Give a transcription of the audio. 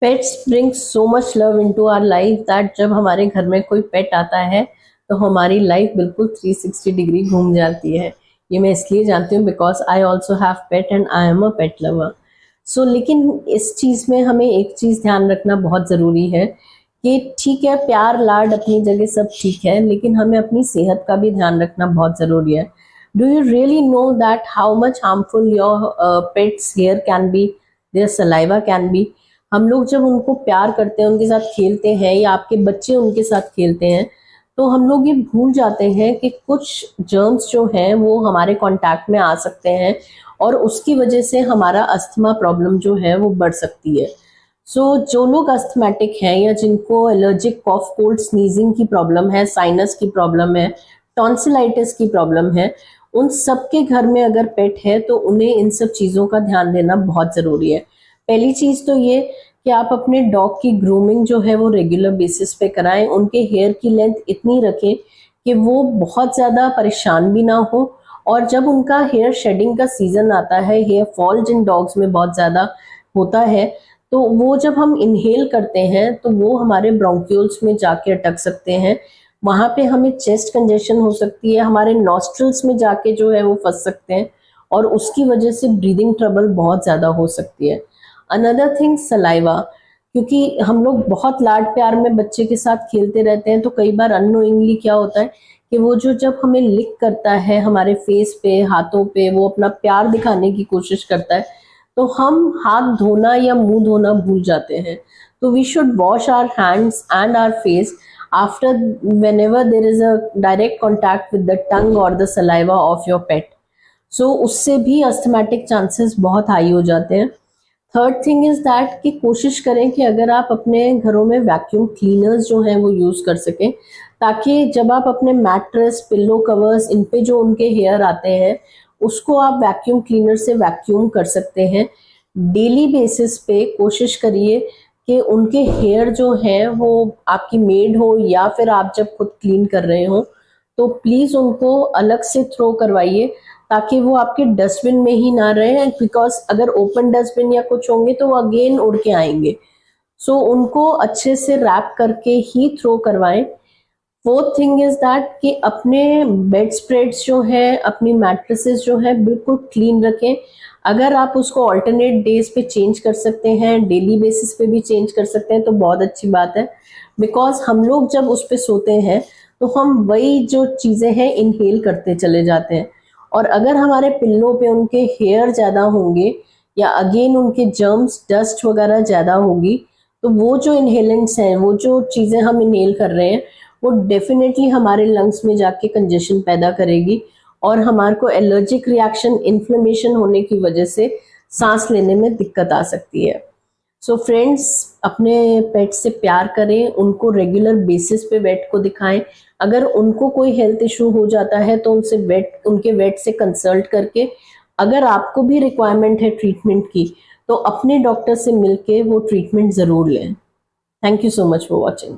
Pets bring so much love into our life that जब हमारे घर में कोई पेट आता है तो हमारी लाइफ बिल्कुल 360 डिग्री घूम जाती है। ये मैं इसलिए जानती हूँ because I also have pet and I am a pet lover. So लेकिन इस चीज़ में हमें एक चीज़ ध्यान रखना बहुत ज़रूरी है कि ठीक है, प्यार लाड अपनी जगह सब ठीक है, लेकिन हमें अपनी सेहत का भी ध्यान रखना बहुत ज़रूरी है। Do you really know that how much harmful your pets hair can be, their saliva can be. हम लोग जब उनको प्यार करते हैं, उनके साथ खेलते हैं या आपके बच्चे उनके साथ खेलते हैं, तो हम लोग ये भूल जाते हैं कि कुछ जर्म्स जो हैं वो हमारे कांटेक्ट में आ सकते हैं और उसकी वजह से हमारा अस्थमा प्रॉब्लम जो है वो बढ़ सकती है। सो जो लोग अस्थमेटिक हैं या जिनको एलर्जिक कॉफ कोल्ड स्नीजिंग की प्रॉब्लम है, साइनस की प्रॉब्लम है, टॉन्सिलाइटिस की प्रॉब्लम है, उन सबके घर में अगर पेट है तो उन्हें इन सब चीज़ों का ध्यान देना बहुत ज़रूरी है। पहली चीज़ तो ये कि आप अपने डॉग की ग्रूमिंग जो है वो रेगुलर बेसिस पे कराएं। उनके हेयर की लेंथ इतनी रखें कि वो बहुत ज़्यादा परेशान भी ना हो, और जब उनका हेयर शेडिंग का सीज़न आता है, हेयर फॉल जिन डॉग्स में बहुत ज़्यादा होता है, तो वो जब हम इनहेल करते हैं तो वो हमारे ब्रोंक्यूल्स में जाके अटक सकते हैं। वहाँ पे हमें चेस्ट कंजेशन हो सकती है, हमारे नॉस्ट्रल्स में जाके जो है वो फंस सकते हैं और उसकी वजह से ब्रीदिंग ट्रबल बहुत ज़्यादा हो सकती है। अनदर थिंग सलाइवा, क्योंकि हम लोग बहुत लाड प्यार में बच्चे के साथ खेलते रहते हैं, तो कई बार अननोइंगली क्या होता है कि वो जो जब हमें लिक करता है हमारे फेस पे, हाथों पे, वो अपना प्यार दिखाने की कोशिश करता है, तो हम हाथ धोना या मुंह धोना भूल जाते हैं। तो we should wash our hands and our face after whenever there is a direct contact with the tongue or the saliva of your pet. So उससे भी अस्थमेटिक चांसेस बहुत हाई हो जाते हैं। थर्ड थिंग इज दैट कि कोशिश करें कि अगर आप अपने घरों में वैक्यूम क्लीनर्स जो हैं वो यूज़ कर सकें, ताकि जब आप अपने मैट्रेस, पिल्लो कवर्स, इन पे जो उनके हेयर आते हैं उसको आप वैक्यूम क्लीनर से वैक्यूम कर सकते हैं। डेली बेसिस पे कोशिश करिए कि उनके हेयर जो हैं वो आपकी मेड हो या फिर आप जब खुद क्लीन कर रहे हो तो प्लीज़ उनको अलग से थ्रो करवाइए, ताकि वो आपके डस्टबिन में ही ना रहे, बिकॉज अगर ओपन डस्टबिन या कुछ होंगे तो वो अगेन उड़ के आएंगे। सो उनको अच्छे से रैप करके ही थ्रो करवाएं। फोर्थ थिंग इज दैट कि अपने बेड स्प्रेड्स जो है, अपनी मैट्रेसेस जो है बिल्कुल क्लीन रखें। अगर आप उसको ऑल्टरनेट डेज पे चेंज कर सकते हैं, डेली बेसिस पे भी चेंज कर सकते हैं, तो बहुत अच्छी बात है, बिकॉज हम लोग जब उस पे सोते हैं तो हम वही जो चीज़ें हैं इनहेल करते चले जाते हैं, और अगर हमारे पिल्लों पे उनके हेयर ज़्यादा होंगे या अगेन उनके जर्म्स, डस्ट वगैरह ज़्यादा होगी, तो वो जो इनहेलेंट्स हैं, वो जो चीज़ें हम इनहेल कर रहे हैं, वो डेफिनेटली हमारे लंग्स में जाके कंजेशन पैदा करेगी और हमारे को एलर्जिक रिएक्शन, इन्फ्लेमेशन होने की वजह से सांस लेने में दिक्कत आ सकती है। सो फ्रेंड्स, अपने पेट से प्यार करें, उनको रेगुलर बेसिस पे वेट को दिखाएं। अगर उनको कोई हेल्थ इशू हो जाता है तो उनके वेट से कंसल्ट करके, अगर आपको भी रिक्वायरमेंट है ट्रीटमेंट की, तो अपने डॉक्टर से मिलके वो ट्रीटमेंट ज़रूर लें। Thank you so much for watching.